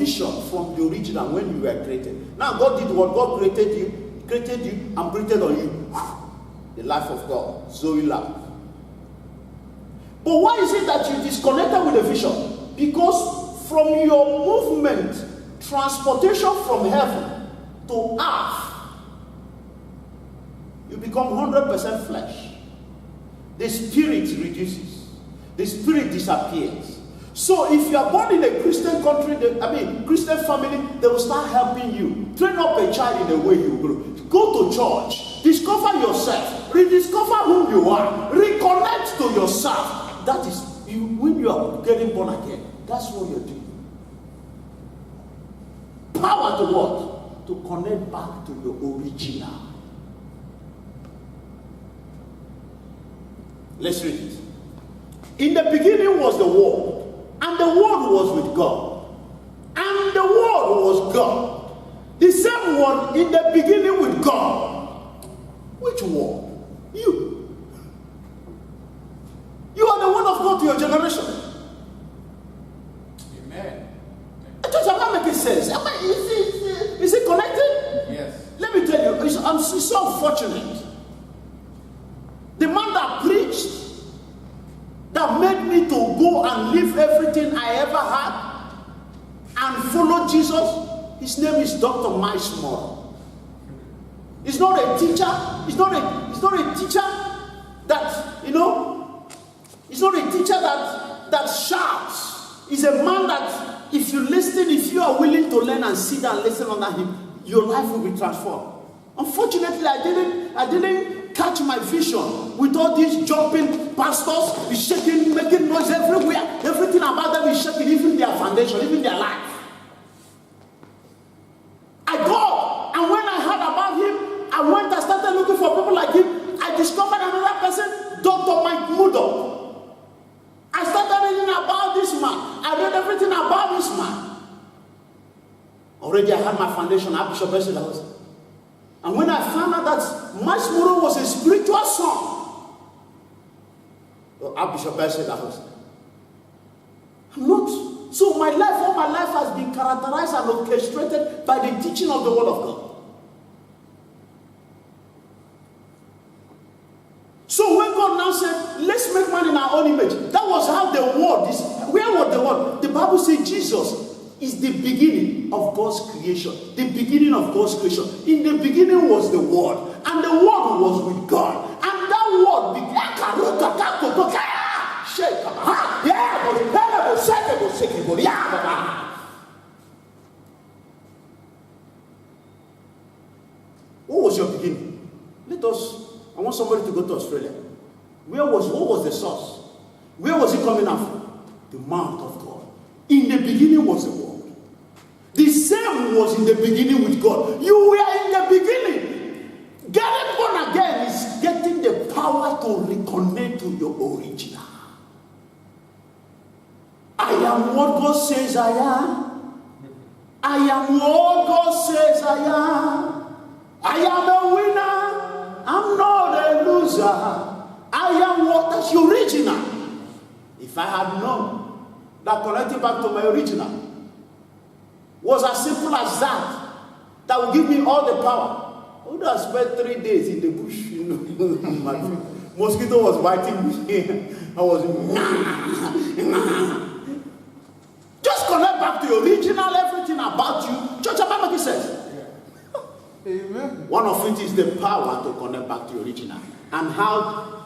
vision from the original when you were created. Now God did what? God created you and breathed on you the life of God, Zoe life. But why is it that you disconnected with the vision? Because from your movement, transportation from heaven to earth, you become 100% flesh. The spirit reduces. The spirit disappears. So if you are born in a Christian country, Christian family, they will start helping you. Train up a child in the way you grow. Go to church. Discover yourself. Rediscover who you are. Reconnect to yourself. That is, when you are getting born again, that's what you're doing. Power to what? To connect back to the original. Let's read it. In the beginning was the Word, and the Word was with God, and the Word was God. The same Word in the beginning with God. Which Word? You. You are the Word of God to your generation. Amen. Church, am I making sense? Is it connected? Yes. Let me tell you, I'm so unfortunate. The man that preached, that made me to go and leave everything I ever had and follow Jesus, his name is Dr. Miles Moore. He's not a teacher. He's not a teacher that, he's not a teacher that shouts. He's a man that if you listen, if you are willing to learn and sit and listen under him, your life will be transformed. Unfortunately, I didn't catch my vision with all these jumping pastors, shaking, making noise everywhere. Everything about them is shaking, even their foundation, even their life. I got, and when I heard about him, I went and started looking for people like him. I discovered another person, Dr. Mike Murdock. I started reading about this man. I read everything about this man. Already I had my foundation, Archbishop Bessie Lahosa. And when I found out that Miles Moore was a spiritual son, Archbishop Bessie Lahosa, I'm not. So my life, all my life has been characterized and orchestrated by the teaching of the Word of God. So when God now said, let's make man in our own image, that was how the Word is. Where was the Word? The Bible says Jesus is the beginning of God's creation. The beginning of God's creation. In the beginning was the Word, and the Word was with God. And that Word became what was your beginning? I want somebody to go to Australia. What was the source? Where was it coming out from? The mouth of God. In the beginning was the Word. The same was in the beginning with God. You were in the beginning. Getting born again is getting the power to reconnect to your original. I am what God says I am. I am what God says I am. I am a winner. I'm not a loser. I am what? That's your original. If I had known that connecting back to my original was as simple as that would give me all the power, I would have spent 3 days in the bush, My mosquito was biting me. I was just connect back to your original, everything about you. Church, am I making sense? Amen. One of it is the power to connect back to your original. And how,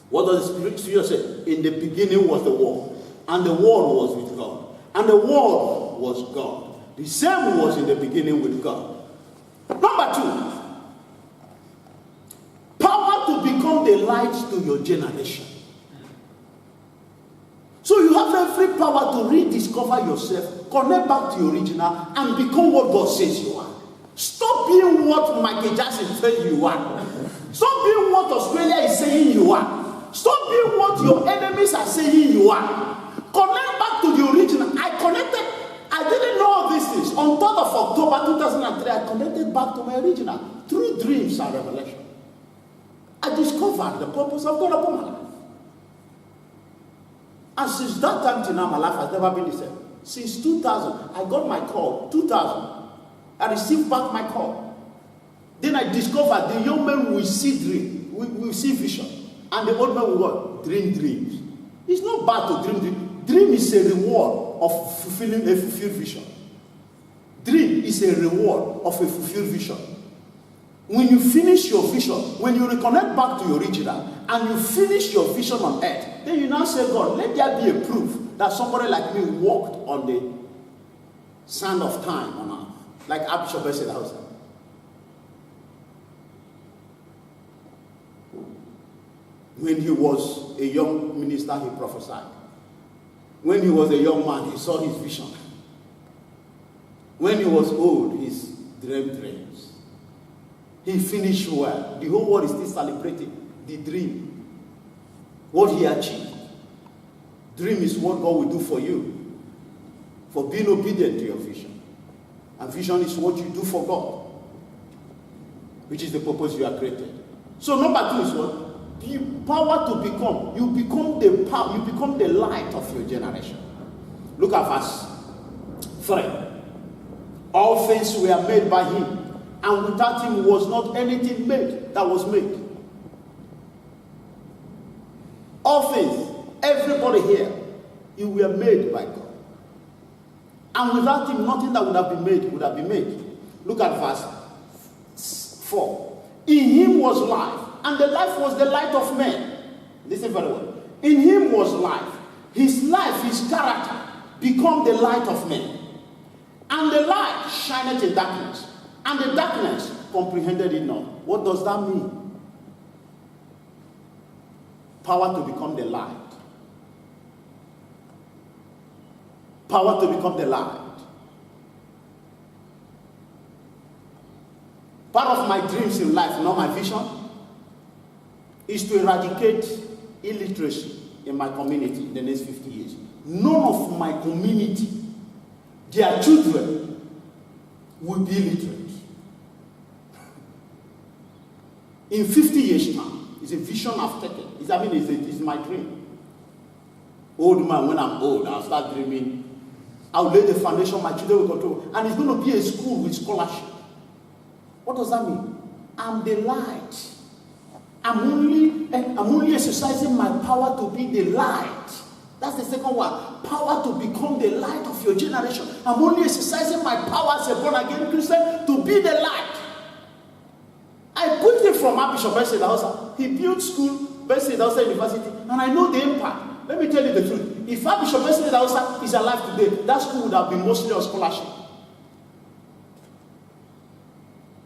what does the Scripture say? In the beginning was the Word, and the Word was with God, and the Word was God. The same was in the beginning with God. Number 2, power to become the light to your generation. So you have every power to rediscover yourself, connect back to your original, and become what God says you are. Stop being what Michael Jackson says you are. Stop being what Australia is saying you are. Stop being what your enemies are saying you are. Connect back to the original. I didn't know all these things. On 3rd of October 2003, I connected back to my original through dreams and revelation. I discovered the purpose of God upon my life. And since that time till now, my life has never been the same. Since 2000, I got my call. 2000, I received back my call. Then I discovered the young men will see dream, will see vision, and the old men will what? Dream dreams. It's not bad to dream dreams. Dream is a reward of fulfilling a fulfilled vision. Dream is a reward of a fulfilled vision. When you finish your vision, when you reconnect back to your original, and you finish your vision on earth, then you now say, God, let there be a proof that somebody like me walked on the sand of time on earth, like Archbishop Bessie Hausa. When he was a young minister, he prophesied. When he was a young man, he saw his vision. When he was old, he dreamed dreams. He finished well. The whole world is still celebrating the dream. What he achieved. Dream is what God will do for you. For being obedient to your vision. And vision is what you do for God. Which is the purpose you are created. So number 2 is what? The power to become. You become the power. You become the light of your generation. Look at verse 3. All things were made by him, and without him was not anything made that was made. All things, everybody here, you were made by God. And without him, nothing that would have been made would have been made. Look at verse 4. In him was life, and the life was the light of men. Listen very well. In him was life. His life, his character, become the light of men. And the light shineth in darkness, and the darkness comprehended it not. What does that mean? Power to become the light. Power to become the light. Part of my dreams in life, not my vision, is to eradicate illiteracy in my community in the next 50 years. None of my community, their children, will be illiterate. In 50 years' time, it's a vision I've taken. It's my dream. Old man, when I'm old, I'll start dreaming. I'll lay the foundation my children will control. And it's going to be a school with scholarship. What does that mean? I'm the light. I'm only exercising my power to be the light. That's the second one. Power to become the light of your generation. I'm only exercising my power as a born-again Christian to be the light. I put it from Archbishop Bessie Hausa. He built school, Bessie Hausa University, and I know the impact. Let me tell you the truth. If Archbishop Bessie Hausa is alive today, that school would have been mostly on scholarship.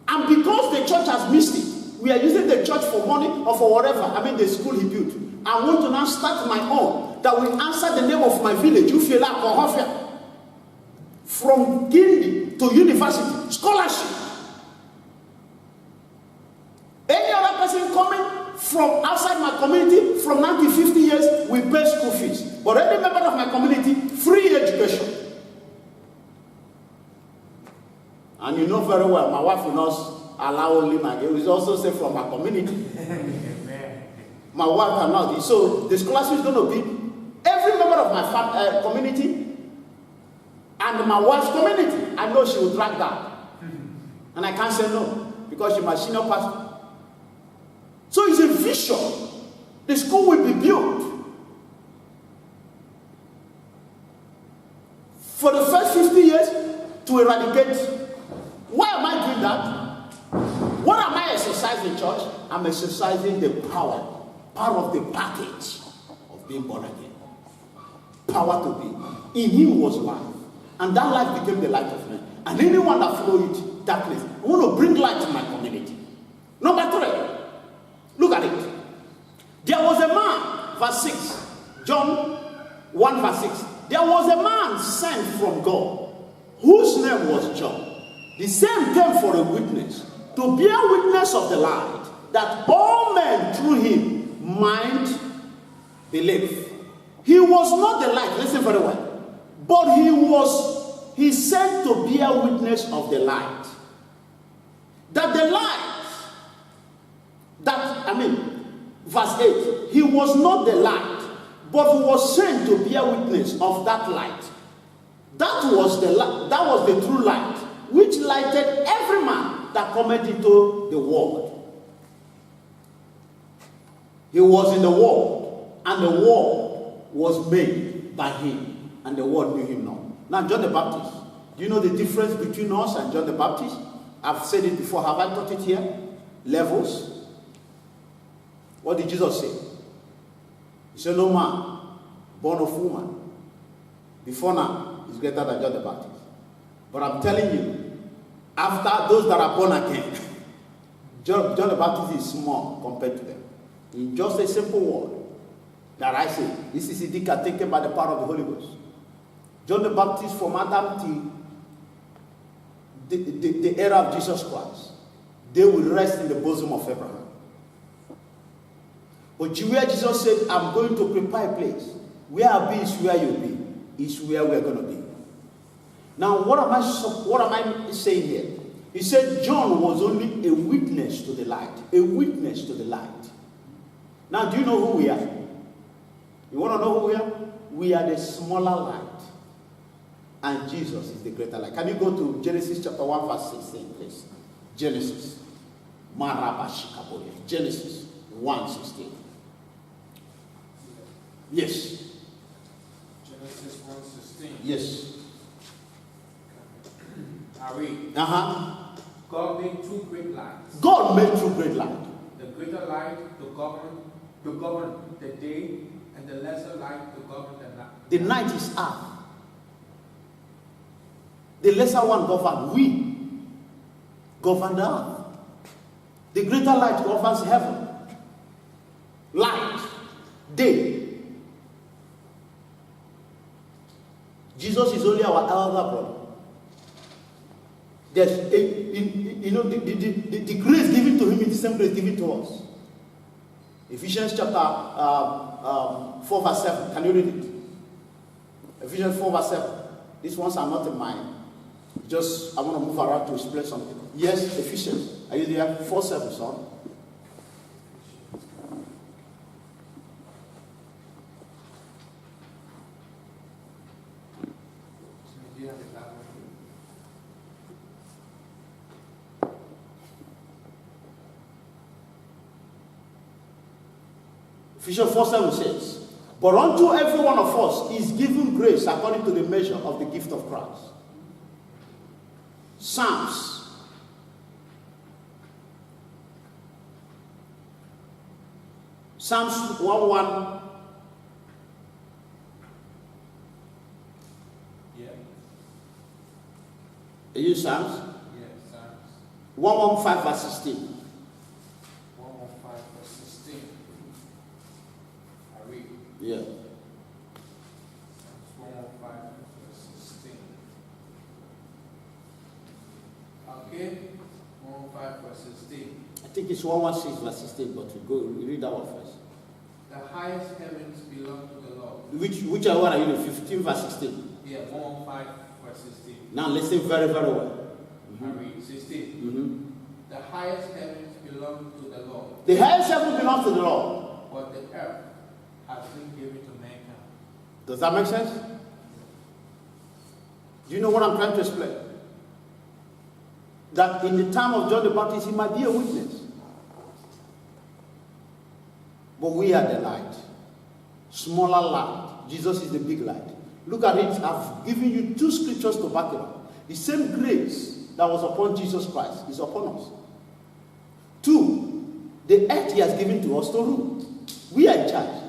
And because the church has missed it, we are using the church for money or for whatever. The school he built. I want to now start my own that will answer the name of my village, Ufela or Hofia. From Gindi to university, scholarship. Any other person coming from outside my community from 90 to 50 years will pay school fees. But any member of my community, free education. And you know very well, my wife will not allow only my girl. It's also say from my community. My wife cannot. So the scholarship is going to be every member of my community and my wife's community. I know she will drag that. And I can't say no because she's my senior pastor. So it's a vision. The school will be built. For the first 50 years to eradicate. Why am I doing that? What am I exercising in church? I'm exercising the power. Part of the package of being born again. Power to be. In him was life. And that life became the light of men. And anyone that followed it, darkness. I want to bring light to my community. Number 3. Look at it. There was a man, verse 6. John 1 verse 6. There was a man sent from God, whose name was John. The same came for a witness, to bear witness of the light, that all men through him might believe. He was not the light, listen very well, but he sent to bear witness of the light. That the light, verse 8, he was not the light, but he was sent to bear witness of that light. That was the true light, which lighted every man that cometh into the world. He was in the world, and the world was made by him, and the world knew him not. Now, John the Baptist, do you know the difference between us and John the Baptist? I've said it before. Have I taught it here? Levels. What did Jesus say? He said, no man born of woman before now is greater than John the Baptist. But I'm telling you, after those that are born again, John the Baptist is small compared to them. In just a simple word that I say, this is indicated taken by the power of the Holy Ghost. John the Baptist from Adam till the era of Jesus Christ, they will rest in the bosom of Abraham. But where Jesus said, I'm going to prepare a place. Where I be is where you'll be. Is where we're going to be. Now, what am I saying here? He said John was only a witness to the light. A witness to the light. Now, do you know who we are? You want to know who we are? We are the smaller light. And Jesus is the greater light. Can you go to Genesis chapter 1 verse 16, please? Genesis. Genesis 1:16. Yes. Genesis 1:16. Yes. I read. God made two great lights. God made two great lights. The greater light to govern the day, and the lesser light to govern the night. The night is earth. The lesser one governs. We govern the earth. The greater light governs heaven. Light. Day. Jesus is only our elder brother. There's the grace given to him is the same grace given to us. Ephesians chapter 4 verse 7. Can you read it? Ephesians 4 verse 7. These ones are not in mine. Just, I want to move around to explain something. Yes, Ephesians. Are you there? 4:7, son. Ephesians 4:7 says, but unto every one of us is given grace according to the measure of the gift of Christ. Psalms. Psalms 1:1. Yeah. Are you Psalms? Yeah, Psalms. 115 verse 16. 115 verse 16. I read. Yeah. Psalms 115 verse 16. Okay. 115 verse 16. I think it's 116 verse 16, but we read that one first. The highest heavens belong to the Lord. Which one are you reading? 15 verse 16. Yeah, 115 verse 16. Now listen very, very well. I read 16. The highest heavens belong to the Lord. The highest heaven belongs to the Lord. But the earth has been given to mankind. Does that make sense? Do you know what I'm trying to explain? That in the time of John the Baptist, he might be a witness. But we are the light. Smaller light. Jesus is the big light. Look at it. I've given you two scriptures to back it up. The same grace that was upon Jesus Christ is upon us. 2, the earth he has given to us to rule. We are in charge.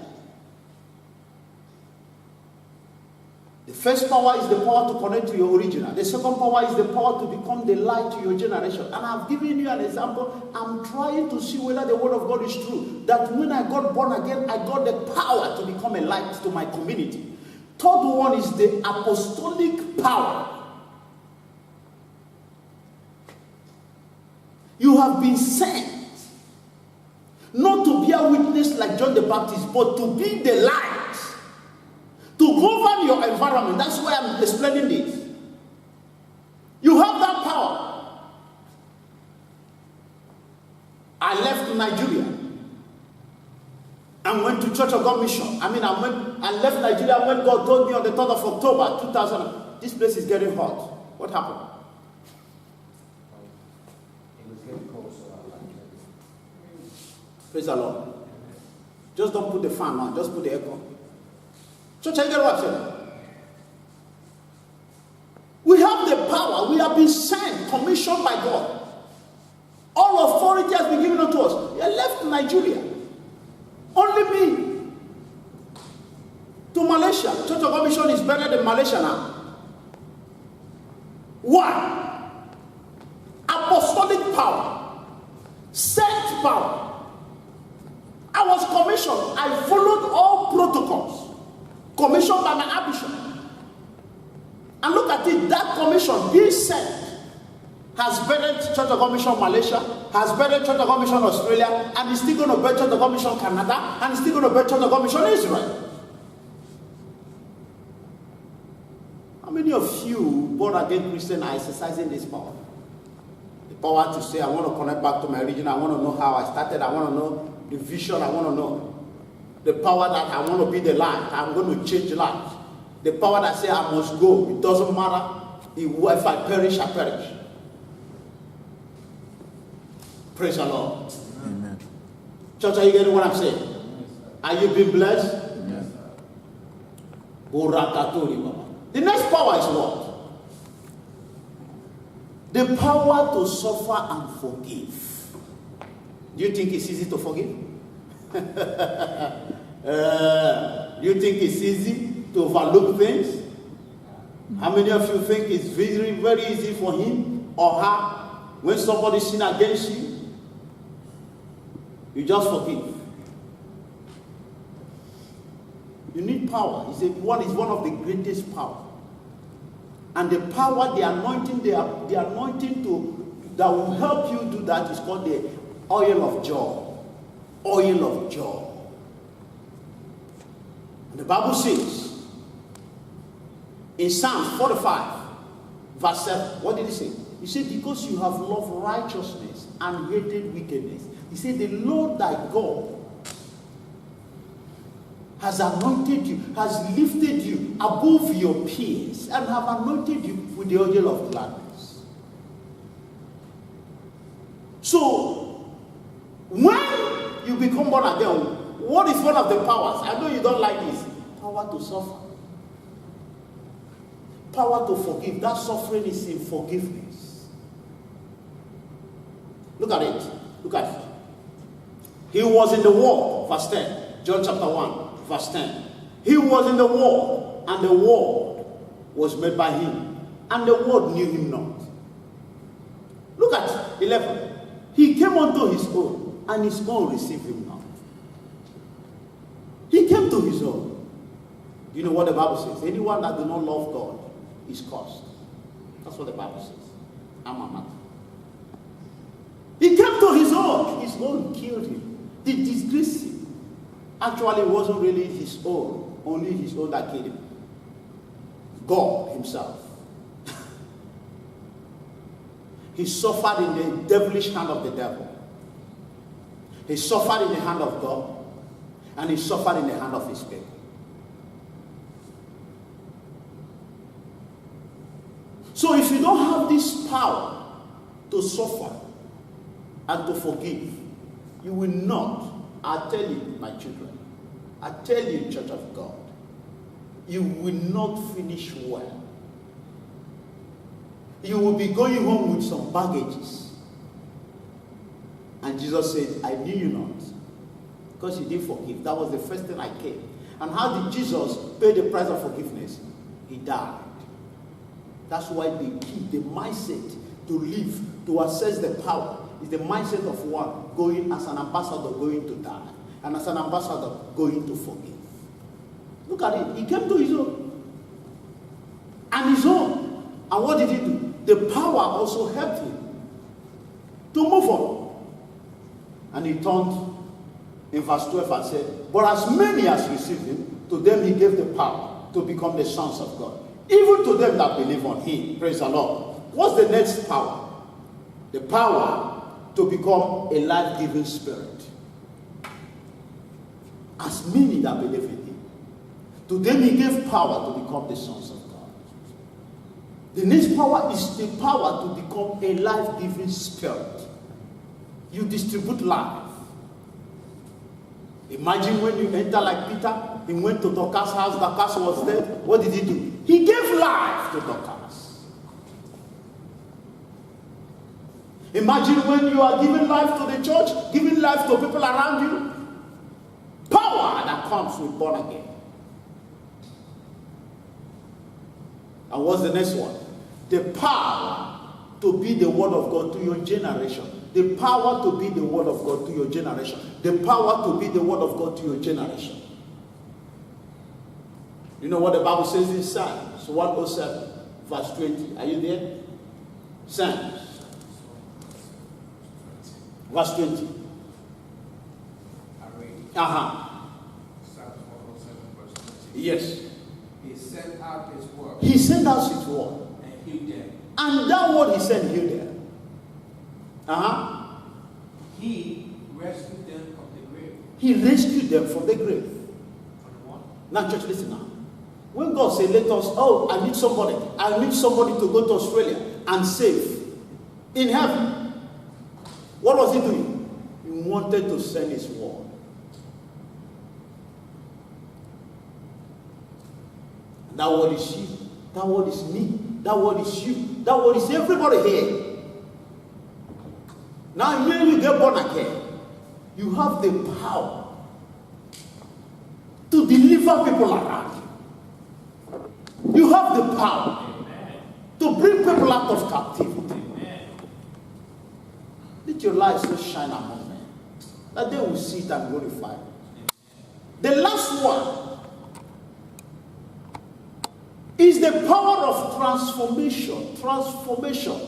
The first power is the power to connect to your original. The second power is the power to become the light to your generation. And I've given you an example. I'm trying to see whether the word of God is true. That when I got born again, I got the power to become a light to my community. Third one is the apostolic power. You have been sent not to be a witness like John the Baptist, but to be the light. To govern your environment. That's why I'm explaining this. You have that power. I left Nigeria and went to Church of God Mission. I left Nigeria when God told me on the 3rd of October 2000. this place is getting hot. What happened? It was getting cold, so I like it. Praise the Lord. Just don't put the fan on, just put the aircon. Church, I get what I'm saying? We have the power, we have been sent, commissioned by God. All authority has been given unto us. We are left Nigeria. Only me. To Malaysia. Church of God Mission is better than Malaysia now. Why? Apostolic power. Sent power. I was commissioned. I followed all protocols. Commissioned by my archbishop. And look at it. That commission being sent has bettered Church of God Mission Malaysia, has bettered Church of God Mission Australia, and is still going to better Church of God Mission Canada, and is still going to better Church of God Mission Israel. How many of you born again Christians are exercising this power? The power to say, I want to connect back to my region, I want to know how I started, I want to know the vision, I want to know. The power that I want to be the light, I'm going to change lives. The power that says I must go, it doesn't matter. If I perish, I perish. Praise the Lord. Amen. Church, are you getting what I'm saying? Are you being blessed? Yes. The next power is what? The power to suffer and forgive. Do you think it's easy to forgive? Do you think it's easy to overlook things? How many of you think it's very, very easy for him or her when somebody sin against you? You just forgive. You need power. It's one of the greatest power. And the power, the anointing that will help you do that is called the oil of joy. Oil of joy. And the Bible says in Psalms 45, verse 7, what did he say? He said, because you have loved righteousness and hated wickedness. He said, the Lord thy God has anointed you, has lifted you above your peers, and have anointed you with the oil of gladness. So, when you become born again, what is one of the powers? I know you don't like this. Power to suffer. Power to forgive. That suffering is in forgiveness. Look at it. Look at it. He was in the world, verse 10. John chapter 1, verse 10. He was in the world, and the world was made by him, and the world knew him not. Look at 11. He came unto his own, and his own received him not. He came to his own. You know what the Bible says? Anyone that does not love God is cursed. That's what the Bible says. Amamata. He came to his own killed him. They disgraced him. Actually, it wasn't really his own, only his own that killed him. God himself. He suffered in the devilish hand of the devil. He suffered in the hand of God, and he suffered in the hand of his people. So if you don't have this power to suffer and to forgive, you will not, I tell you, my children, I tell you, Church of God, you will not finish well. You will be going home with some baggages. And Jesus said, I knew you not, because you didn't forgive. That was the first thing I came. And how did Jesus pay the price of forgiveness? He died. That's why the key, the mindset to live, to access the power, is the mindset of one going as an ambassador, going to die, and as an ambassador, going to forgive. Look at it. He came to his own. And his own. And what did he do? The power also helped him to move on. And he turned in verse 12 and said, but as many as received him, to them he gave the power to become the sons of God. Even to them that believe on him. Praise the Lord. What's the next power? The power to become a life-giving spirit. As many that believe in him. To them he gave power to become the sons of God. The next power is the power to become a life-giving spirit. You distribute life. Imagine when you enter like Peter, he went to Dorcas' house, Dorcas was dead. What did he do? He gave life to Dorcas. Imagine when you are giving life to the church, giving life to people around you. Power that comes with born again. And what's the next one? The power to be the word of God to your generation. The power to be the word of God to your generation. The power to be the word of God to your generation. You know what the Bible says in Psalms 107, verse 20. Are you there? Psalms. Verse 20. I read. Psalms 107, verse 20. Yes. He sent out his word. He sent out his word. And healed them. And that word he sent healed them. He rescued them from the grave. He rescued them from the grave. Now, church, listen now. When God said, let us, I need somebody to go to Australia and save in heaven. What was he doing? He wanted to send his word. That word is you. That word is me. That word is you. That word is everybody here. Now, when you get born again, you have the power to deliver people around you. You have the power to bring people out of captivity. Let your light so shine among men that they will see it and glorify you. The last one is the power of transformation. Transformation.